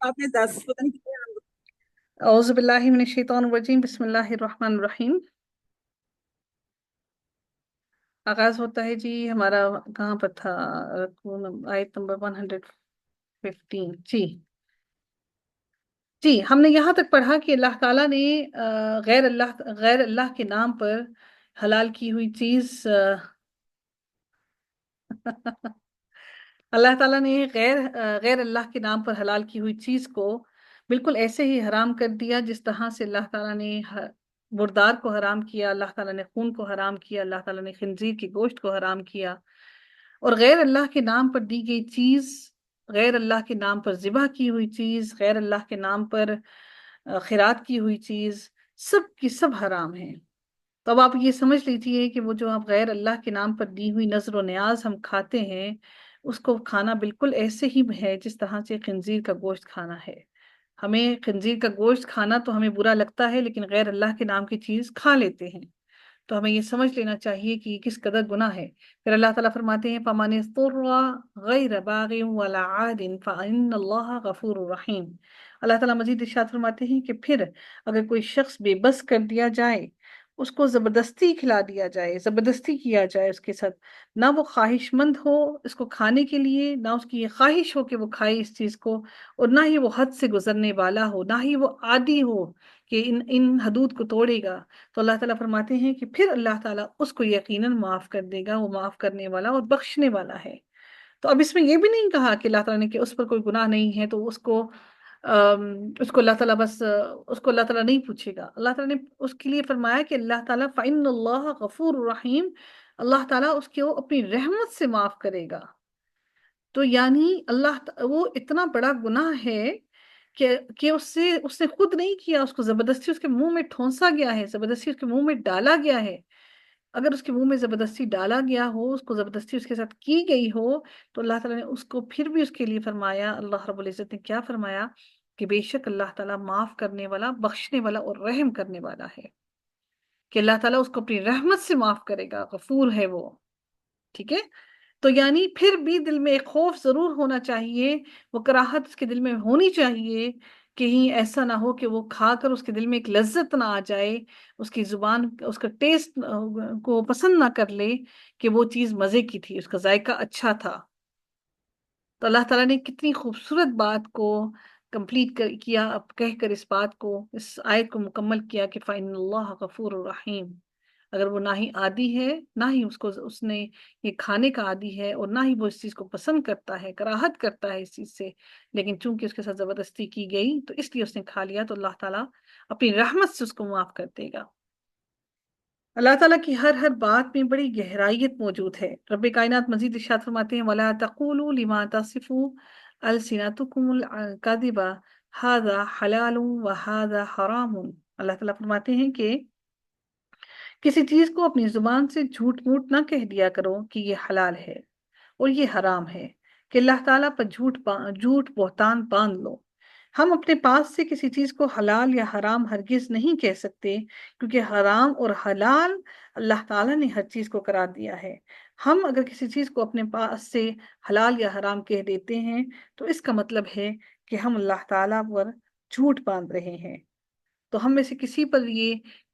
آپ نے 10 پتہ نہیں کتنے نمبر۔ اعوذ باللہ من الشیطان الرجیم، بسم اللہ الرحمن الرحیم۔ آغاز ہوتا ہے جی ہمارا، کہاں پر تھا؟ آیت نمبر 115 جی۔ جی ہم نے یہاں تک پڑھا کہ اللہ تعالیٰ نے غیر اللہ کے نام پر حلال کی ہوئی چیز اللہ تعالیٰ نے غیر اللہ کے نام پر حلال کی ہوئی چیز کو بالکل ایسے ہی حرام کر دیا جس طرح سے اللہ تعالیٰ نے مردار کو حرام کیا، اللہ تعالیٰ نے خون کو حرام کیا، اللہ تعالیٰ نے خنزیر کے گوشت کو حرام کیا، اور غیر اللہ کے نام پر دی گئی چیز، غیر اللہ کے نام پر ذبح کی ہوئی چیز، غیر اللہ کے نام پر خیرات کی ہوئی چیز، سب کی سب حرام ہیں۔ تو اب آپ یہ سمجھ لیجیے کہ وہ جو آپ غیر اللہ کے نام پر دی ہوئی نظر و نیاز ہم کھاتے ہیں، اس کو کھانا بالکل ایسے ہی ہے جس طرح سے خنزیر کا گوشت کھانا ہے۔ ہمیں خنزیر کا گوشت کھانا تو ہمیں برا لگتا ہے، لیکن غیر اللہ کے نام کی چیز کھا لیتے ہیں، تو ہمیں یہ سمجھ لینا چاہیے کہ کس قدر گناہ ہے۔ پھر اللہ تعالیٰ فرماتے ہیں فَمَنِ اضْطُرَّ غَيْرَ بَاغٍ وَلَا عَادٍ فَإِنَّ اللَّهَ غَفُورٌ رَحِيمٌ۔ اللہ تعالیٰ مزید ارشاد فرماتے ہیں کہ پھر اگر کوئی شخص بے بس کر دیا جائے، اس کو زبردستی کھلا دیا جائے، زبردستی کیا جائے اس کے ساتھ، نہ وہ خواہش مند ہو اس کو کھانے کے لیے، نہ اس کی یہ خواہش ہو کہ وہ کھائے اس چیز کو، اور نہ ہی وہ حد سے گزرنے والا ہو، نہ ہی وہ عادی ہو کہ ان حدود کو توڑے گا، تو اللہ تعالیٰ فرماتے ہیں کہ پھر اللہ تعالیٰ اس کو یقیناً معاف کر دے گا، وہ معاف کرنے والا اور بخشنے والا ہے۔ تو اب اس میں یہ بھی نہیں کہا کہ اللہ تعالیٰ نے کہ اس پر کوئی گناہ نہیں ہے تو اس کو اللہ تعالیٰ اس کو اللہ تعالیٰ نہیں پوچھے گا۔ اللہ تعالیٰ نے اس کے لیے فرمایا کہ اللہ تعالیٰ فَإِنَّ اللَّهَ غَفُورٌ رَحِيمٌ، اللہ تعالیٰ اس کو اپنی رحمت سے معاف کرے گا۔ تو یعنی وہ اتنا بڑا گناہ ہے کہ اس نے خود نہیں کیا، اس کو زبردستی اس کے منہ میں ٹھونسا گیا ہے، زبردستی اس کے منہ میں ڈالا گیا ہے۔ اگر اس کے منہ میں زبردستی ڈالا گیا ہو، اس کو زبردستی اس کے ساتھ کی گئی ہو، تو اللہ تعالیٰ نے اس کو پھر بھی اس کے لیے فرمایا، اللہ رب العزت نے کیا فرمایا کہ بے شک اللہ تعالیٰ معاف کرنے والا، بخشنے والا اور رحم کرنے والا ہے، کہ اللہ تعالیٰ اس کو اپنی رحمت سے معاف کرے گا، غفور ہے وہ۔ ٹھیک ہے؟ تو یعنی پھر بھی دل میں ایک خوف ضرور ہونا چاہیے، وہ کراہت اس کے دل میں ہونی چاہیے، کہیں ایسا نہ ہو کہ وہ کھا کر اس کے دل میں ایک لذت نہ آ جائے، اس کی زبان اس کا ٹیسٹ کو پسند نہ کر لے کہ وہ چیز مزے کی تھی، اس کا ذائقہ اچھا تھا۔ تو اللہ تعالیٰ نے کتنی خوبصورت بات کو کمپلیٹ کیا، اب کہہ کر اس بات کو، اس آیت کو مکمل کیا کہ فَإِنَّ اللَّهَ غَفُورٌ رَحِيمٌ۔ اگر وہ نہ ہی عادی ہے، نہ ہی اس نے یہ کھانے کا عادی ہے، اور نہ ہی وہ اس چیز کو پسند کرتا ہے، کراہت کرتا ہے اس چیز سے، لیکن چونکہ اس کے ساتھ زبردستی کی گئی تو اس لیے اس نے کھا لیا، تو اللہ تعالیٰ اپنی رحمت سے اس کو معاف کر دے گا۔ اللہ تعالیٰ کی ہر بات میں بڑی گہرائیت موجود ہے۔ رب کائنات مزید ارشاد فرماتے ہیں وَلَا تَقُولُوا لِمَا تَصِفُ أَلْسِنَتُكُمُ الْكَذِبَ هَذَا حَلَالٌ وَهَذَا حَرَامٌ۔ اللہ تعالیٰ فرماتے ہیں کہ کسی چیز کو اپنی زبان سے جھوٹ موٹ نہ کہہ دیا کرو کہ یہ حلال ہے اور یہ حرام ہے، کہ اللہ تعالیٰ پر جھوٹ بہتان باندھ لو۔ ہم اپنے پاس سے کسی چیز کو حلال یا حرام ہرگز نہیں کہہ سکتے، کیونکہ حرام اور حلال اللہ تعالیٰ نے ہر چیز کو قرار دیا ہے۔ ہم اگر کسی چیز کو اپنے پاس سے حلال یا حرام کہہ دیتے ہیں تو اس کا مطلب ہے کہ ہم اللہ تعالیٰ پر جھوٹ باندھ رہے ہیں۔ تو ہم میں سے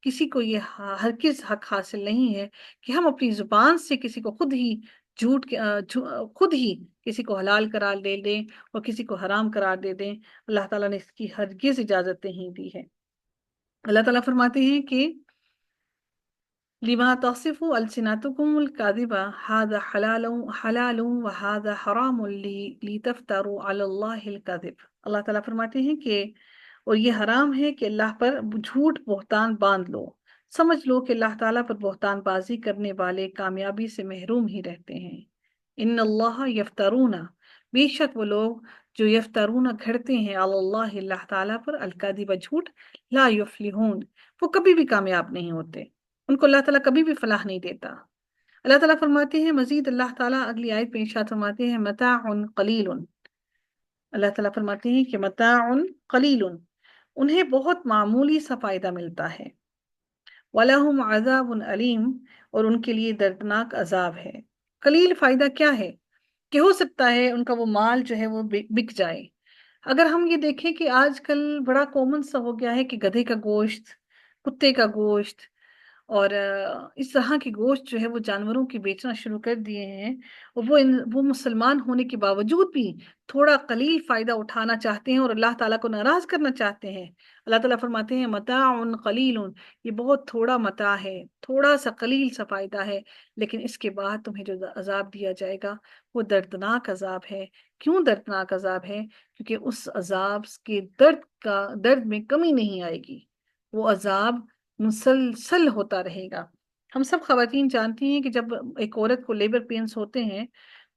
کسی کو یہ ہرگز حق حاصل نہیں ہے کہ ہم اپنی زبان سے کسی کو خود ہی کسی کو حلال قرار دے دیں اور کسی کو حرام قرار دے دیں۔ اللہ تعالیٰ نے اس کی ہرگز اجازت نہیں دی ہے۔ اللہ تعالیٰ فرماتے ہیں کہ لِمَا تَصِفُ أَلْسِنَتُكُمُ الْكَذِبَ هَذَا حَلَالٌ وَهَذَا حَرَامٌ لِتَفْتَرُوا عَلَى اللَّهِ الْكَذِبَ۔ اللہ تعالیٰ فرماتے ہیں کہ اور یہ حرام ہے کہ اللہ پر جھوٹ بہتان باندھ لو۔ سمجھ لو کہ اللہ تعالیٰ پر بہتان بازی کرنے والے کامیابی سے محروم ہی رہتے ہیں۔ ان اللہ یفترون، بے شک وہ لوگ جو یفترون گھڑتے ہیں علی اللہ، اللہ تعالیٰ پر، الکذب جھوٹ، لا یفلحون، وہ کبھی بھی کامیاب نہیں ہوتے، ان کو اللہ تعالیٰ کبھی بھی فلاح نہیں دیتا۔ اللہ تعالیٰ فرماتے ہیں مزید، اللہ تعالیٰ اگلی آیت میں ارشاد فرماتے ہیں متاع قلیل، اللہ تعالیٰ فرماتے ہیں کہ متاع قلیل، انہیں بہت معمولی سا فائدہ ملتا ہے، وَلَهُمْ عَذَابٌ عَلِيمٌ، اور ان کے لیے دردناک عذاب ہے۔ قلیل فائدہ کیا ہے کہ ہو سکتا ہے ان کا وہ مال جو ہے وہ بک جائے، اگر ہم یہ دیکھیں کہ آج کل بڑا کامن سا ہو گیا ہے کہ گدھے کا گوشت، کتے کا گوشت اور اس طرح کے گوشت جو ہے وہ جانوروں کی بیچنا شروع کر دیے ہیں، اور وہ مسلمان ہونے کے باوجود بھی تھوڑا قلیل فائدہ اٹھانا چاہتے ہیں اور اللہ تعالیٰ کو ناراض کرنا چاہتے ہیں۔ اللہ تعالیٰ فرماتے ہیں متاع قلیل، یہ بہت تھوڑا متاع ہے، تھوڑا سا قلیل سا فائدہ ہے، لیکن اس کے بعد تمہیں جو عذاب دیا جائے گا وہ دردناک عذاب ہے۔ کیوں دردناک عذاب ہے؟ کیونکہ اس عذاب کے درد میں کمی نہیں آئے گی، وہ عذاب مسلسل ہوتا رہے گا۔ ہم سب خواتین جانتی ہیں کہ جب ایک عورت کو لیبر پینس ہوتے ہیں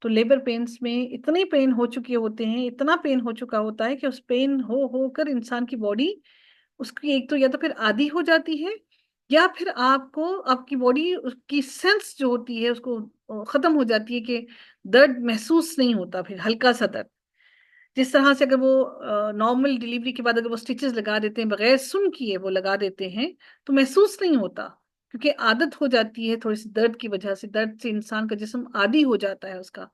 تو لیبر پینس میں اتنے پین ہو چکے ہوتے ہیں، اتنا پین ہو چکا ہوتا ہے کہ اس پین ہو کر انسان کی باڈی اس کی ایک تو یا تو پھر عادی ہو جاتی ہے، یا پھر آپ کی باڈی اس کی سینس جو ہوتی ہے اس کو ختم ہو جاتی ہے کہ درد محسوس نہیں ہوتا، پھر ہلکا سا درد، جس طرح سے اگر وہ نارمل ڈیلیوری کے بعد اگر وہ سٹیچز لگا دیتے ہیں بغیر سن کیے وہ لگا دیتے ہیں تو محسوس نہیں ہوتا، کیونکہ عادت ہو جاتی ہے تھوڑی سی درد کی وجہ سے، درد سے انسان کا جسم عادی ہو جاتا ہے اس کا۔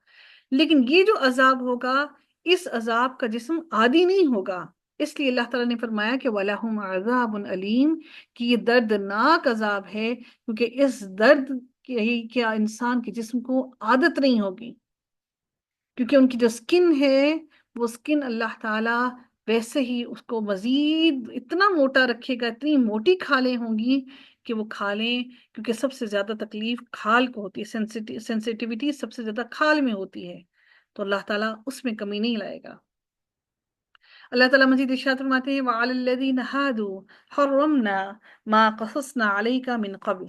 لیکن یہ جو عذاب ہوگا اس عذاب کا جسم عادی نہیں ہوگا، اس لیے اللہ تعالیٰ نے فرمایا کہ وَلَهُمْ عَذَابٌ أَلِيمٌ، کہ یہ دردناک عذاب ہے، کیونکہ اس درد کی کیا انسان کے جسم کو عادت نہیں ہوگی، کیونکہ ان کی جو سکن ہے وہ سکن اللہ تعالیٰ ویسے ہی اس کو مزید اتنا موٹا رکھے گا، اتنی موٹی کھالیں ہوں گی کہ وہ کھالیں، کیونکہ سب سے زیادہ تکلیف کھال کو ہوتی ہے، سینسیٹیوٹی سب سے زیادہ کھال میں ہوتی ہے، تو اللہ تعالیٰ اس میں کمی نہیں لائے گا۔ اللہ تعالیٰ مزید ارشاد فرماتے ہیں وَعَلَى الَّذِينَ هَادُوا حَرَّمْنَا مَا قَصَصْنَا عَلَيْكَ مِن قَبْلُ،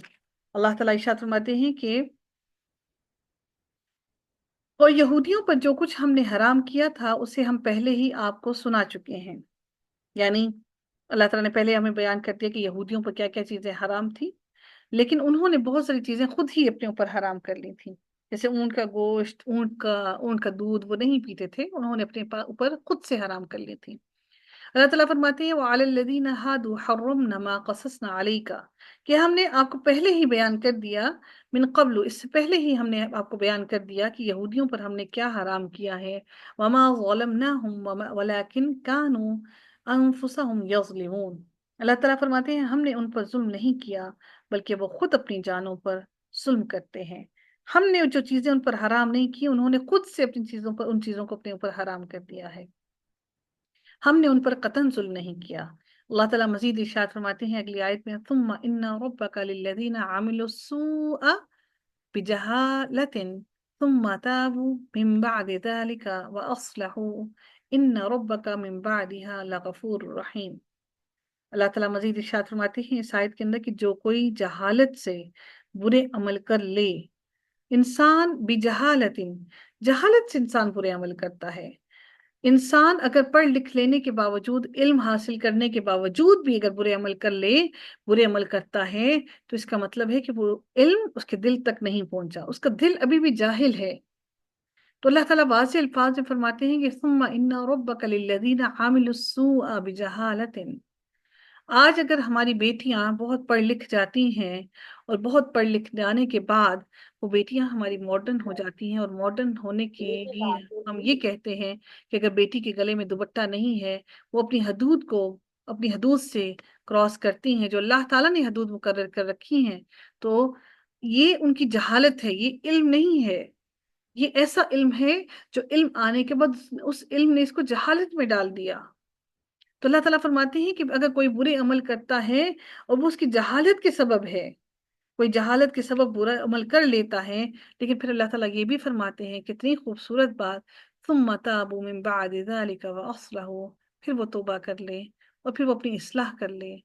اللہ تعالیٰ ارشاد فرماتے ہیں کہ اور یہودیوں پر جو کچھ ہم نے حرام کیا تھا اسے ہم پہلے ہی آپ کو سنا چکے ہیں، یعنی اللہ تعالیٰ نے پہلے ہمیں بیان کر دیا کہ یہودیوں پر کیا کیا چیزیں حرام تھی، لیکن انہوں نے بہت ساری چیزیں خود ہی اپنے اوپر حرام کر لی تھی، جیسے اونٹ کا گوشت، اونٹ کا دودھ وہ نہیں پیتے تھے، انہوں نے اپنے اوپر خود سے حرام کر لی تھی۔ اللہ تعالیٰ فرماتے ہیں وَعَلَى الَّذِينَ هَادُوا حَرَّمْنَا مَا قَصَصْنَا عَلَيْكَ، کہ ہم نے آپ کو پہلے ہی بیان کر دیا، من قبل اس سے پہلے ہی ہم نے آپ کو بیان کر دیا کہ یہودیوں پر ہم نے کیا حرام کیا ہے، وَمَا ظَلَمْنَاهُمْ وَلَكِنْ كَانُوا أَنفُسَهُمْ يَظْلِمُونَ، اللہ تعالیٰ فرماتے ہیں ہم نے ان پر ظلم نہیں کیا بلکہ وہ خود اپنی جانوں پر ظلم کرتے ہیں۔ ہم نے جو چیزیں ان پر حرام نہیں کی انہوں نے خود سے اپنی چیزوں پر ان چیزوں کو اپنے اوپر حرام کر دیا ہے، ہم نے ان پر قطعاً ظلم نہیں کیا۔ اللہ تعالیٰ مزید ارشاد فرماتے ہیں اگلی آیت میں ثم ان ربک للذین عملوا السوء بجہالة ثم تابوا من بعد ذلك واصلحوا ان ربک من بعدها لغفور رحیم۔ اللہ تعالیٰ مزید ارشاد فرماتے ہیں اس آیت کے اندر کہ جو کوئی جہالت سے برے عمل کر لے، انسان بجہالت، جہالت سے انسان برے عمل کرتا ہے، انسان اگر پڑھ لکھ لینے کے باوجود، علم حاصل کرنے کے باوجود بھی اگر برے عمل کر لے، برے عمل کرتا ہے، تو اس کا مطلب ہے کہ وہ علم اس کے دل تک نہیں پہنچا، اس کا دل ابھی بھی جاہل ہے۔ تو اللہ تعالیٰ واضح الفاظ میں فرماتے ہیں کہ ثم ان ربک للذین عملوا السوء بجہالۃ، آج اگر ہماری بیٹیاں بہت پڑھ لکھ جاتی ہیں اور بہت پڑھ لکھ جانے کے بعد وہ بیٹیاں ہماری ماڈرن ہو جاتی ہیں، اور ماڈرن ہونے کے لیے ہم یہ کہتے ہیں کہ اگر بیٹی کے گلے میں دوپٹہ نہیں ہے، وہ اپنی حدود سے کراس کرتی ہیں جو اللہ تعالیٰ نے حدود مقرر کر رکھی ہیں، تو یہ ان کی جہالت ہے، یہ علم نہیں ہے، یہ ایسا علم ہے جو علم آنے کے بعد اس علم نے اس کو جہالت میں ڈال دیا۔ تو اللہ تعالیٰ فرماتے ہیں کہ اگر کوئی برے عمل کرتا ہے اور وہ اس کی جہالت کے سبب ہے، کوئی جہالت کے سبب برا عمل کر لیتا ہے، لیکن پھر اللہ تعالیٰ یہ بھی فرماتے ہیں کتنی خوبصورت بات ثم تابوا من بعد ذلك واصلحوا، پھر وہ توبہ کر لے اور پھر وہ اپنی اصلاح کر لے۔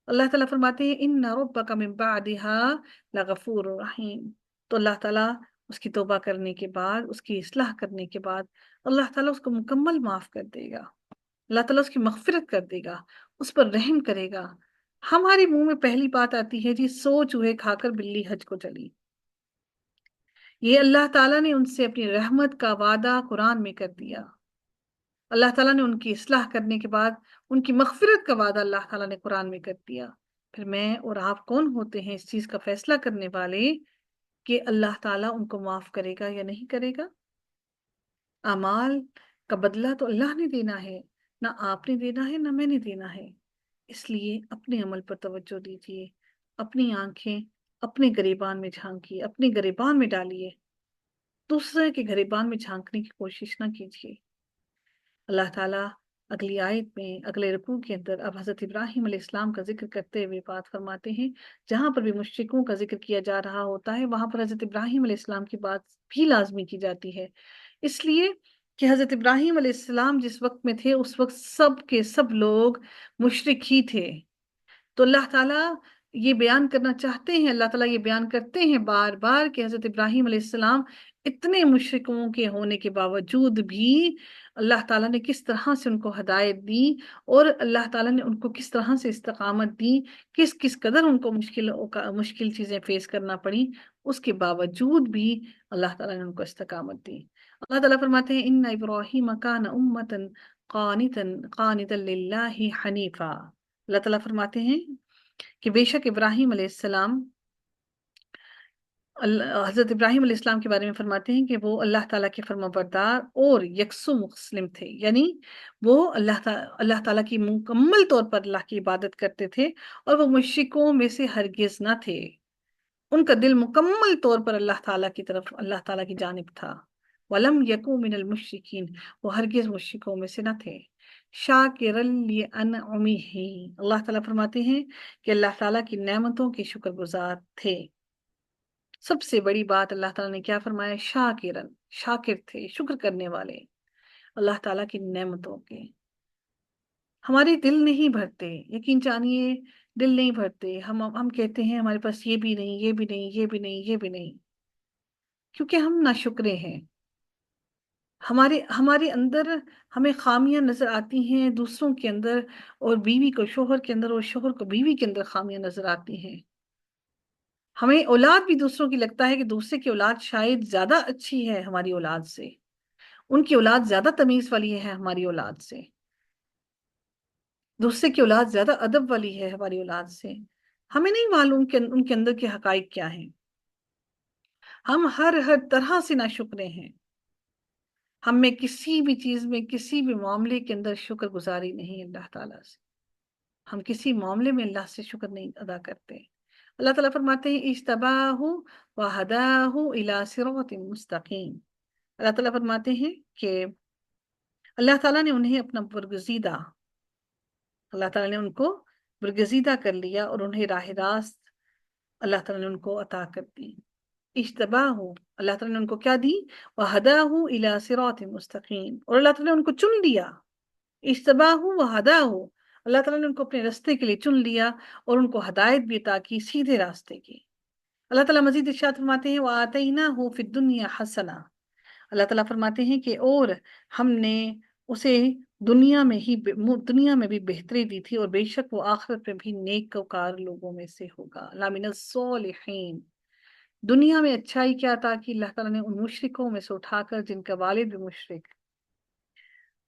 اللہ تعالیٰ فرماتے ہیں ان ربک من بعدها لغفور رحیم، تو اللہ تعالیٰ اس کی توبہ کرنے کے بعد، اس کی اصلاح کرنے کے بعد اللہ تعالیٰ اس کو مکمل معاف کر دے گا، اللہ تعالیٰ اس کی مغفرت کر دے گا، اس پر رحم کرے گا۔ ہمارے منہ میں پہلی بات آتی ہے جی سو چوہے کھا کر بلی حج کو چلی، یہ اللہ تعالیٰ نے ان سے اپنی رحمت کا وعدہ قرآن میں کر دیا، اللہ تعالیٰ نے ان کی اصلاح کرنے کے بعد ان کی مغفرت کا وعدہ اللہ تعالیٰ نے قرآن میں کر دیا۔ پھر میں اور آپ کون ہوتے ہیں اس چیز کا فیصلہ کرنے والے کہ اللہ تعالیٰ ان کو معاف کرے گا یا نہیں کرے گا؟ اعمال کا بدلہ تو اللہ نے دینا ہے، نہ آپ نے دینا ہے نہ میں نے دینا ہے، اس لیے اپنے عمل پر توجہ دیجیے، اپنی آنکھیں اپنے گریبان میں جھانکیے، اپنے گریبان میں ڈالیے، دوسرے کے گریبان میں جھانکنے کی کوشش نہ کیجیے۔ اللہ تعالیٰ اگلی آیت میں اگلے رکوع کے اندر اب حضرت ابراہیم علیہ السلام کا ذکر کرتے ہوئے بات فرماتے ہیں، جہاں پر بھی مشرکوں کا ذکر کیا جا رہا ہوتا ہے وہاں پر حضرت ابراہیم علیہ السلام کی بات بھی لازمی کی جاتی ہے، اس لیے کہ حضرت ابراہیم علیہ السلام جس وقت میں تھے اس وقت سب کے سب لوگ مشرک ہی تھے۔ تو اللہ تعالیٰ یہ بیان کرنا چاہتے ہیں، اللہ تعالیٰ یہ بیان کرتے ہیں بار بار کہ حضرت ابراہیم علیہ السلام اتنے مشرکوں کے ہونے کے باوجود بھی اللہ تعالیٰ نے کس طرح سے ان کو ہدایت دی، اور اللہ تعالیٰ نے ان کو کس طرح سے استقامت دی، کس قدر ان کو مشکل چیزیں فیس کرنا پڑی، اس کے باوجود بھی اللہ تعالیٰ نے ان کو استقامت دی۔ اللہ تعالیٰ فرماتے ہیں ان ابراہیم کان امۃ قانتا للہ حنیفا۔ اللہ تعالیٰ فرماتے ہیں کہ بے شک ابراہیم علیہ السلام، حضرت ابراہیم علیہ السلام کے بارے میں فرماتے ہیں کہ وہ اللہ تعالیٰ کے فرما بردار اور یکسو مسلم تھے، یعنی وہ اللہ تعالیٰ کی مکمل طور پر اللہ کی عبادت کرتے تھے، اور وہ مشرکوں میں سے ہرگز نہ تھے، ان کا دل مکمل طور پر اللہ تعالیٰ کی طرف، اللہ تعالیٰ کی جانب تھا۔ وَلَمْ يَكُن مِّنَ الْمُشْرِكِينَ، وہ ہرگز مشرکوں میں سے نہ تھے۔ شَاكِرًا لِأَنْعُمِهِ، اللہ تعالیٰ فرماتے ہیں کہ اللہ تعالیٰ کی نعمتوں کے شکر گزار تھے۔ سب سے بڑی بات اللہ تعالیٰ نے کیا فرمایا؟ شاکرن، شاکر تھے، شکر کرنے والے اللہ تعالیٰ کی نعمتوں کے۔ ہمارے دل نہیں بھرتے، یقین جانیے دل نہیں بھرتے، ہم کہتے ہیں ہمارے پاس یہ بھی نہیں، یہ بھی نہیں، یہ بھی نہیں، یہ بھی نہیں، کیونکہ ہم ناشکرے ہیں۔ ہمارے اندر ہمیں خامیاں نظر آتی ہیں دوسروں کے اندر، اور بیوی کو شوہر کے اندر اور شوہر کو بیوی کے اندر خامیاں نظر آتی ہیں۔ ہمیں اولاد بھی دوسروں کی لگتا ہے کہ دوسرے کی اولاد شاید زیادہ اچھی ہے ہماری اولاد سے، ان کی اولاد زیادہ تمیز والی ہے ہماری اولاد سے، دوسرے کی اولاد زیادہ ادب والی ہے ہماری اولاد سے۔ ہمیں نہیں معلوم کہ ان کے اندر کے حقائق کیا ہیں۔ ہم ہر طرح سے ناشکرے ہیں، ہم میں کسی بھی چیز میں، کسی بھی معاملے کے اندر شکر گزاری نہیں اللہ تعالیٰ سے، ہم کسی معاملے میں اللہ سے شکر نہیں ادا کرتے۔ اللہ تعالیٰ فرماتے ہیں اجتباہ وہداہ الی صراط مستقیم۔ اللہ تعالیٰ فرماتے ہیں کہ اللہ تعالیٰ نے انہیں اپنا برگزیدہ، اللہ تعالیٰ نے ان کو برگزیدہ کر لیا اور انہیں راہ راست اللہ تعالیٰ نے ان کو عطا کر دی۔ اجتباہ، اللہ تعالیٰ نے ان کو کیا دی؟ وہداہ الی صراط مستقیم، اور اللہ تعالیٰ نے ان کو چن لیا۔ اجتباہ وہداہ، اللہ تعالیٰ نے ان کو اپنے راستے کے لیے چن لیا اور ان کو ہدایت بھی عطا کی سیدھے راستے کی۔ اللہ تعالیٰ مزید ارشاد فرماتے ہیں وَآتَيْنَاهُ فِي الدُّنْيَا حَسَنَةً، اللہ تعالیٰ فرماتے ہیں کہ اور ہم نے اسے دنیا میں بھی بہتری دی تھی، اور بے شک وہ آخرت میں بھی نیک وکار لوگوں میں سے ہوگا، لَمِنَ الصَّالِحِينَ۔ دنیا میں اچھائی کیا عطا کی؟ اللہ تعالیٰ نے ان مشرکوں میں سے اٹھا کر جن کا والد بھی مشرک،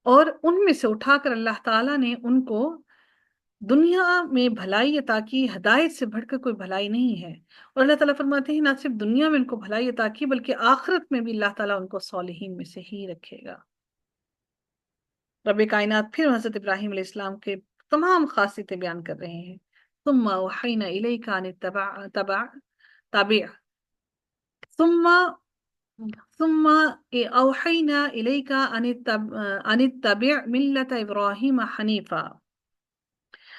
اور ان میں سے اٹھا کر اللہ تعالیٰ نے ان کو دنیا میں بھلائی عطا کی، ہدایت سے بڑھ کر کوئی بھلائی نہیں ہے۔ اور اللہ تعالیٰ فرماتے ہیں نہ صرف دنیا میں ان کو بھلائی عطا کی بلکہ آخرت میں بھی اللہ تعالیٰ ان کو صالحین میں سے ہی رکھے گا۔ رب کائنات پھر حضرت ابراہیم علیہ السلام کے تمام خاصیتیں بیان کر رہے ہیں۔ ثم اوحینا الیک ان تابع ثم ثم اوحینا الیک ان اتبع ملت ابراہیم حنیفا۔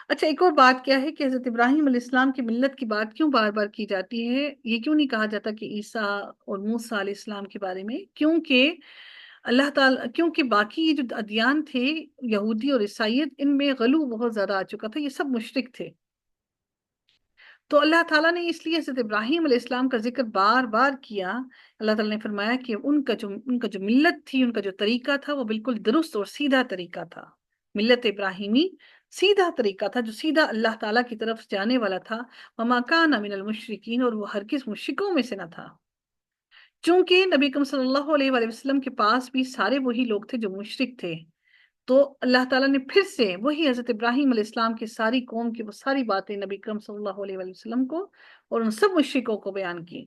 اچھا، ایک اور بات کیا ہے کہ حضرت ابراہیم علیہ السلام کی ملت کی بات کیوں بار بار کی جاتی ہے؟ یہ کیوں نہیں کہا جاتا کہ عیسیٰ اور موسیٰ علیہ السلام کے بارے میں؟ کیونکہ باقی یہ جو ادیان تھے، یہودی اور عیسائیت، ان میں غلو بہت زیادہ آ چکا تھا، یہ سب مشرک تھے۔ تو اللہ تعالیٰ نے اس لیے حضرت ابراہیم علیہ السلام کا ذکر بار بار کیا۔ اللہ تعالیٰ نے فرمایا کہ ان کا جو ملت تھی، ان کا جو طریقہ تھا وہ بالکل درست اور سیدھا طریقہ تھا۔ ملت ابراہیمی سیدھا طریقہ تھا جو سیدھا اللہ تعالیٰ کی طرف جانے والا تھا۔ وما کان من المشرکین، اور وہ ہرگز مشرکوں میں سے نہ تھا، چونکہ نبی اکرم صلی اللہ علیہ وآلہ وسلم کے پاس بھی سارے وہی لوگ تھے جو مشرک تھے۔ تو اللہ تعالیٰ نے پھر سے وہی حضرت ابراہیم علیہ السلام کی ساری قوم کی وہ ساری باتیں نبی اکرم صلی اللہ علیہ وآلہ وسلم کو اور ان سب مشرکوں کو بیان کی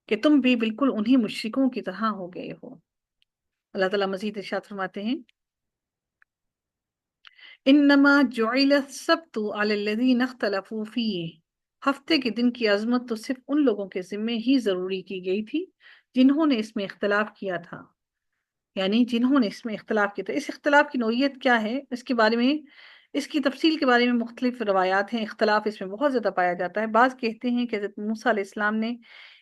کہ تم بھی بالکل انہی مشرکوں کی طرح ہو گئے ہو۔ اللہ تعالیٰ مزید ارشاد فرماتے ہیں انما جعل السبت علی الذین اختلفوا فیہ، ہفتے کے دن کی عظمت تو صرف ان لوگوں کے ذمے ہی ضروری کی گئی تھی جنہوں نے اس میں اختلاف کیا تھا، یعنی جنہوں نے اس میں اختلاف کیا تھا۔ اس اختلاف کی نوعیت کیا ہے، اس کے بارے میں، اس کی تفصیل کے بارے میں مختلف روایات ہیں، اختلاف اس میں بہت زیادہ پایا جاتا ہے۔ بعض کہتے ہیں کہ حضرت موسیٰ علیہ السلام نے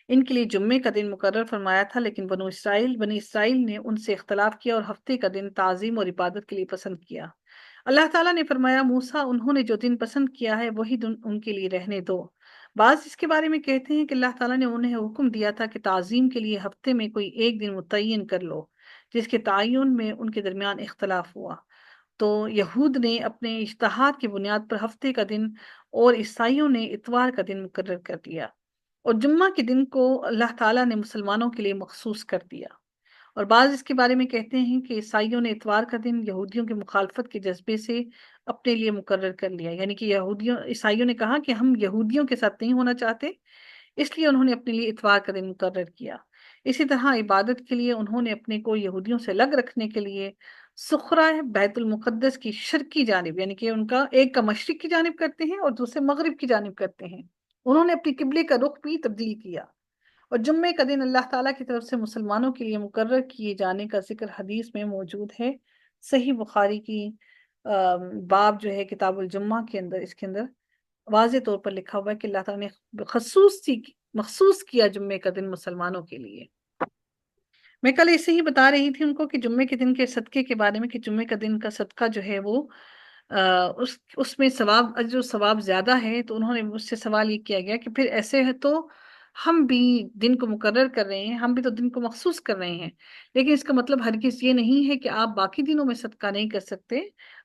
ان کے لیے جمعے کا دن مقرر فرمایا تھا، لیکن بنی اسرائیل نے ان سے اختلاف کیا اور ہفتے کا دن تعظیم اور عبادت کے لیے پسند کیا۔ اللہ تعالیٰ نے فرمایا موسیٰ انہوں نے جو دن پسند کیا ہے وہی دن ان کے لیے رہنے دو۔ بعض اس کے بارے میں کہتے ہیں کہ اللہ تعالیٰ نے انہیں حکم دیا تھا کہ تعظیم کے لیے ہفتے میں کوئی ایک دن متعین کر لو، جس کے تعین میں ان کے درمیان اختلاف ہوا۔ تو یہود نے اپنے اجتہاد کی بنیاد پر ہفتے کا دن اور عیسائیوں نے اتوار کا دن مقرر کر دیا، اور جمعہ کے دن کو اللہ تعالیٰ نے مسلمانوں کے لیے مخصوص کر دیا۔ اور بعض اس کے بارے میں کہتے ہیں کہ عیسائیوں نے اتوار کا دن یہودیوں کی مخالفت کے جذبے سے اپنے لیے مقرر کر لیا، یعنی کہ عیسائیوں نے کہا کہ ہم یہودیوں کے ساتھ نہیں ہونا چاہتے، اس لیے انہوں نے اپنے لیے اتوار کا دن مقرر کیا۔ اسی طرح عبادت کے لیے انہوں نے اپنے کو یہودیوں سے الگ رکھنے کے لیے سخرہ بیت المقدس کی شرقی جانب، یعنی کہ ان کا ایک کا مشرق کی جانب کرتے ہیں اور دوسرے مغرب کی جانب کرتے ہیں، انہوں نے اپنی قبلے کا رخ بھی تبدیل کیا۔ اور جمعے کا دن اللہ تعالیٰ کی طرف سے مسلمانوں کے لیے مقرر کیے جانے کا ذکر حدیث میں موجود ہے۔ صحیح بخاری کی باب جو ہے کتاب الجمعہ کے اندر، اس کے اندر واضح طور پر لکھا ہوا ہے کہ اللہ تعالیٰ نے مخصوص کیا جمعے کا دن مسلمانوں کے لیے۔ میں کل ایسے ہی بتا رہی تھی ان کو کہ جمعے کے دن کے صدقے کے بارے میں، کہ جمعے کا دن کا صدقہ جو ہے وہ اس میں ثواب، اجر و ثواب زیادہ ہے، تو انہوں نے مجھ سے سوال یہ کیا گیا کہ پھر ایسے ہے تو ہم بھی دن کو مقرر کر رہے ہیں، ہم بھی تو دن کو مخصوص کر رہے ہیں، لیکن اس کا مطلب ہرگز یہ نہیں ہے کہ آپ باقی دنوں میں صدقہ نہیں کر سکتے،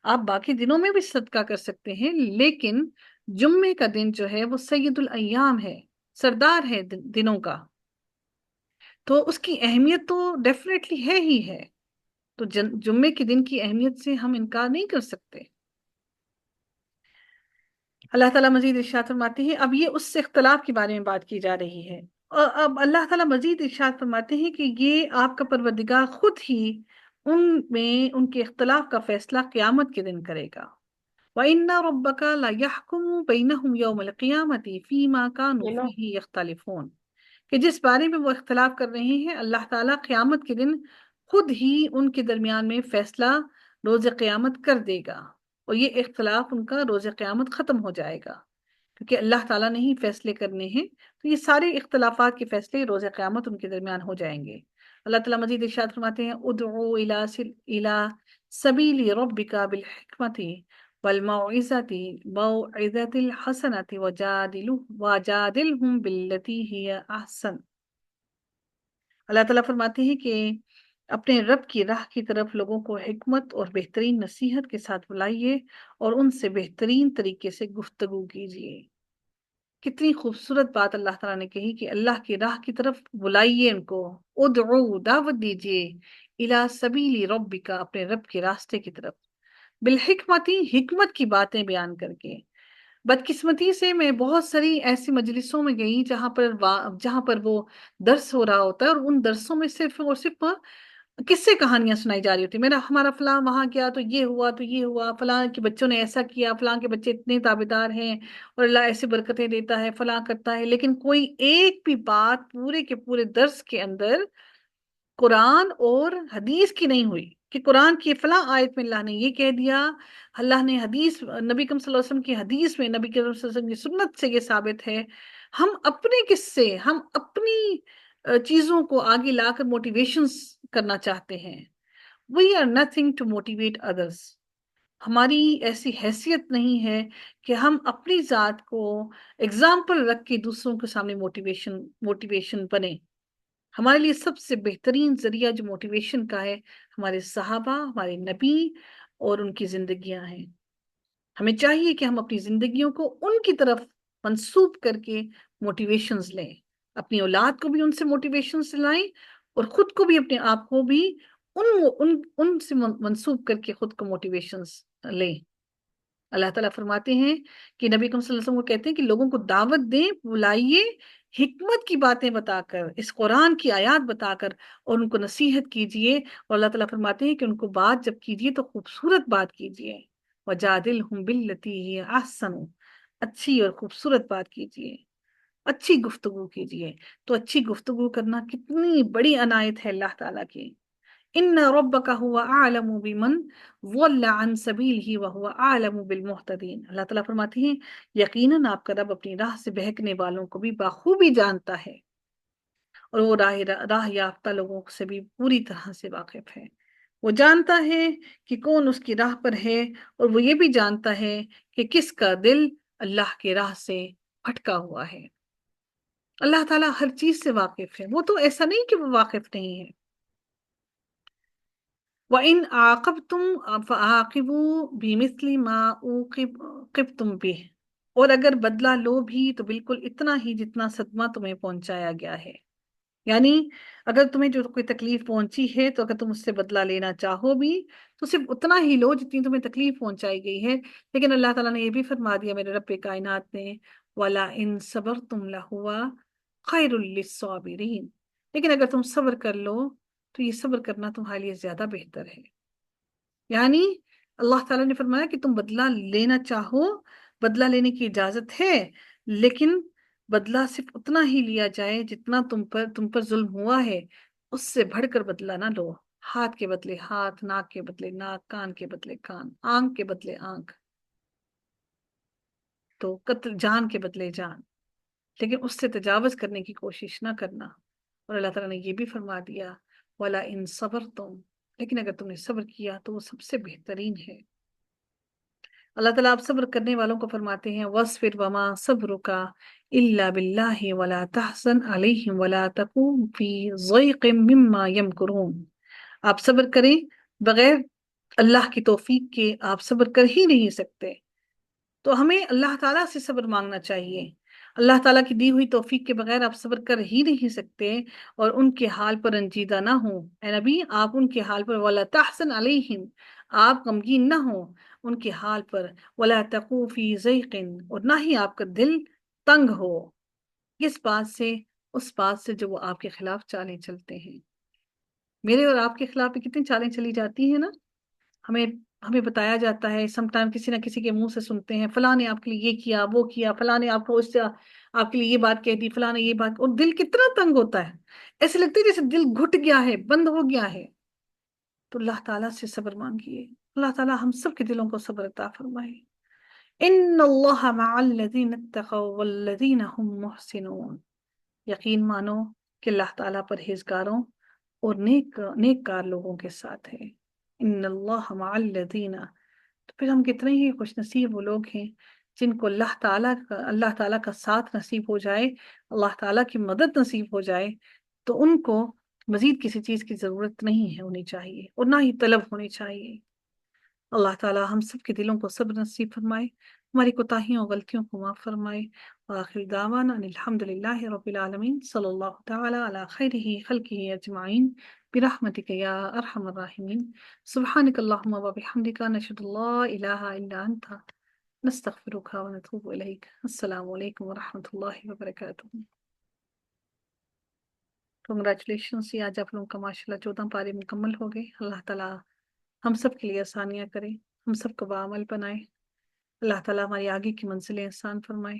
آپ باقی دنوں میں بھی صدقہ کر سکتے ہیں، لیکن جمعے کا دن جو ہے وہ سید الایام ہے، سردار ہے دنوں کا، تو اس کی اہمیت تو ڈیفینیٹلی ہے ہی ہے، تو جمعے کے دن کی اہمیت سے ہم انکار نہیں کر سکتے۔ اللہ تعالیٰ مزید ارشاد فرماتے ہیں، اب یہ اس اختلاف کے بارے میں بات کی جا رہی ہے، اور اب اللہ تعالیٰ مزید ارشاد فرماتے ہیں کہ یہ آپ کا پروردگار خود ہی ان میں ان کے اختلاف کا فیصلہ قیامت کے دن کرے گا۔ وَإِنَّ رَبَّكَ لَيَحْكُمُ بَيْنَهُمْ يَوْمَ الْقِيَامَةِ فِيمَا كَانُوا فِيهِ يَخْتَلِفُونَ، کہ جس بارے میں وہ اختلاف کر رہے ہیں اللہ تعالیٰ قیامت کے دن خود ہی ان کے درمیان میں فیصلہ روز قیامت کر دے گا، اور یہ اختلاف ان کا روز قیامت ختم ہو جائے گا، کیونکہ اللہ تعالیٰ نے ہی فیصلے کرنے ہیں، تو یہ سارے اختلافات کے فیصلے روز قیامت ان کے درمیان ہو جائیں گے۔ اللہ تعالیٰ مزید ارشاد فرماتے ہیں، ادعو الی سبیل ربک بالحکمت والموعظۃ الحسنۃ وجادلہم باللتی ہی احسن۔ اللہ تعالیٰ فرماتے ہیں کہ اپنے رب کی راہ کی طرف لوگوں کو حکمت اور بہترین نصیحت کے ساتھ بلائیے اور ان سے بہترین طریقے سے گفتگو کیجیے۔ کتنی خوبصورت بات اللہ تعالیٰ نے کہی کہ اللہ کی راہ کی طرف بلائیے، ان کو ادعو دعوت دیجیے، الی سبیل ربک اپنے رب کے راستے کی طرف، بالحکمتی حکمت کی باتیں بیان کر کے۔ بدقسمتی سے میں بہت ساری ایسی مجلسوں میں گئی جہاں پر وہ درس ہو رہا ہوتا ہے، اور ان درسوں میں صرف اور صرف قصے کہانیاں سنائی جا رہی ہوتی، ہمارا فلاں وہاں گیا تو یہ ہوا تو یہ ہوا، فلاں کے بچوں نے ایسا کیا، فلاں کے بچے اتنے تابعدار ہیں اور اللہ ایسے برکتیں دیتا ہے، فلاں کرتا ہے، لیکن کوئی ایک بھی بات پورے کے پورے درس کے اندر قرآن اور حدیث کی نہیں ہوئی، کہ قرآن کی فلاں آیت میں اللہ نے یہ کہہ دیا، اللہ نے حدیث، نبی کریم صلی اللہ علیہ وسلم کی حدیث میں، نبی کریم صلی اللہ علیہ وسلم کی سنت سے یہ ثابت ہے۔ ہم اپنے قصے، ہم اپنی چیزوں کو آگے لا کر موٹیویشنز کرنا چاہتے ہیں۔ We are nothing to motivate others۔ ہماری ایسی حیثیت نہیں ہے کہ ہم اپنی ذات کو اگزامپل رکھ کے دوسروں کے سامنے موٹیویشن بنے۔ ہمارے لیے سب سے بہترین ذریعہ جو موٹیویشن کا ہے، ہمارے صحابہ، ہمارے نبی اور ان کی زندگیاں ہیں۔ ہمیں چاہیے کہ ہم اپنی زندگیوں کو ان کی طرف منسوب کر کے موٹیویشنز لیں، اپنی اولاد کو بھی ان سے موٹیویشنز لائیں، اور خود کو بھی، اپنے آپ کو بھی ان سے منسوب کر کے خود کو موٹیویشنز لیں۔ اللہ تعالیٰ فرماتے ہیں کہ نبی کریم صلی اللہ علیہ وسلم کو کہتے ہیں کہ لوگوں کو دعوت دیں، بلائیے، حکمت کی باتیں بتا کر، اس قرآن کی آیات بتا کر، اور ان کو نصیحت کیجیے، اور اللہ تعالیٰ فرماتے ہیں کہ ان کو بات جب کیجیے تو خوبصورت بات کیجیے، وجادلہم باللتی ہی احسن، اچھی اور خوبصورت بات کیجیے، اچھی گفتگو کیجیے۔ تو اچھی گفتگو کرنا کتنی بڑی عنایت ہے اللہ تعالیٰ کی۔ ان ربک هو اعلم بمن ضل عن سبیلہ وهو اعلم بالمہتدین، اللہ تعالیٰ فرماتے ہیں یقیناً آپ کا رب اپنی راہ سے بہکنے والوں کو بھی بخوبی جانتا ہے، اور وہ راہ یافتہ لوگوں سے بھی پوری طرح سے واقف ہے۔ وہ جانتا ہے کہ کون اس کی راہ پر ہے، اور وہ یہ بھی جانتا ہے کہ کس کا دل اللہ کی راہ سے بھٹکا ہوا ہے۔ اللہ تعالیٰ ہر چیز سے واقف ہے، وہ تو ایسا نہیں کہ وہ واقف نہیں ہے۔ وَإِنْ عَاقَبْتُمْ فَعَاقِبُوا بِمِثْلِ مَا عُوقِبْتُمْ بِهِ، اور اگر بدلہ لو بھی تو بالکل اتنا ہی جتنا صدمہ تمہیں پہنچایا گیا ہے۔ یعنی اگر تمہیں جو کوئی تکلیف پہنچی ہے تو اگر تم اس سے بدلہ لینا چاہو بھی تو صرف اتنا ہی لو جتنی تمہیں تکلیف پہنچائی گئی ہے۔ لیکن اللہ تعالیٰ نے یہ بھی فرما دیا میرے رب کائنات نے، وَلَئِن صَبَرْتُمْ لَهُوَ خَيْرٌ لِلصَّابِرِينَ، لیکن اگر تم صبر کر لو تو یہ صبر کرنا تمہارے لیے زیادہ بہتر ہے۔ یعنی اللہ تعالیٰ نے فرمایا کہ تم بدلہ لینا چاہو، بدلہ لینے کی اجازت ہے، لیکن بدلہ صرف اتنا ہی لیا جائے جتنا تم پر ظلم ہوا ہے، اس سے بڑھ کر بدلہ نہ لو۔ ہاتھ کے بدلے ہاتھ، ناک کے بدلے ناک، کان کے بدلے کان، آنکھ کے بدلے آنکھ، تو قتل جان کے بدلے جان، لیکن اس سے تجاوز کرنے کی کوشش نہ کرنا۔ اور اللہ تعالیٰ نے یہ بھی فرما دیا وَلَا إِن صَبَرْتُمْ، لیکن اگر تم نے صبر کیا تو وہ سب سے بہترین ہے۔ اللہ تعالیٰ آپ صبر کرنے والوں کو فرماتے ہیں وَاصْبِرْ وَمَا صَبْرُكَ إِلَّا بِاللَّهِ وَلَا تَحْزَنْ عَلَيْهِمْ وَلَا تَكُنْ فِي ضَيْقٍ مِّمَّا يَمْكُرُونَ، آپ صبر کریں بغیر اللہ کی توفیق کے آپ صبر کر ہی نہیں سکتے، تو ہمیں اللہ تعالیٰ سے صبر مانگنا چاہیے۔ اللہ تعالیٰ کی دی ہوئی توفیق کے بغیر آپ صبر کر ہی نہیں سکتے، اور ان کے حال پر رنجیدہ نہ ہوں۔ اے نبی آپ ان کے حال پر وَلَا تَحْزَنْ عَلَيْهِمْ، آپ غمگین نہ ہوں ان کے حال پر، وَلَا تَقُوا فِي ضَيْقٍ، اور نہ ہی آپ کا دل تنگ ہو اس بات سے، اس بات سے جو وہ آپ کے خلاف چالیں چلتے ہیں۔ میرے اور آپ کے خلاف بھی کتنی چالیں چلی جاتی ہیں نا، ہمیں ہمیں بتایا جاتا ہے، سم ٹائم کسی نہ کسی کے منہ سے سنتے ہیں فلاں نے آپ کے لیے یہ کیا وہ کیا، فلاں نے آپ کو اس سے آپ کے لیے یہ بات کہہ دی، فلاں نے یہ بات، اور دل کتنا تنگ ہوتا ہے، ایسے لگتا ہے جیسے دل گھٹ گیا ہے، بند ہو گیا ہے۔ تو اللہ تعالیٰ سے صبر مانگیے، اللہ تعالیٰ ہم سب کے دلوں کو صبر عطا فرمائے۔ ان اللہ مع الذین اتقوا والذین هم محسنون، یقین مانو کہ اللہ تعالیٰ پرہیزگاروں اور نیک کار لوگوں کے ساتھ ہے۔ ان اللہ مع الذین، تو پھر ہم کتنے ہی خوش نصیب وہ لوگ ہیں جن کو اللہ تعالیٰ کا ساتھ نصیب ہو جائے، اللہ تعالیٰ کی مدد نصیب ہو جائے، تو ان کو مزید کسی چیز کی ضرورت نہیں ہے ہونی چاہیے، اور نہ ہی طلب ہونی چاہیے۔ اللہ تعالیٰ ہم سب کے دلوں کو صبر نصیب فرمائے، ہماری کوتاہیوں اور غلطیوں کو معاف فرمائے۔ وآخر دعوانا ان الحمد للہ رب العالمین، صلی اللہ تعالی علی خیرہ خلقہ اجمعین، برحمتک یا ارحم الراحمین۔ سبحانک اللہم وبحمدک، نشہد ان لا الہ الا انت، نستغفرک ونتوب الیک۔ السلام علیکم ورحمۃ اللہ وبرکاتہ۔ کنگریچولیشنس، یہ آج آپ لوگوں کا ماشاءاللہ 14 پارے مکمل ہو گئے۔ اللہ تعالیٰ ہم سب کے لیے آسانیاں کرے، ہم سب کو بعمل بنائے، اللہ تعالیٰ ہماری آگے کی منزلیں آسان فرمائے۔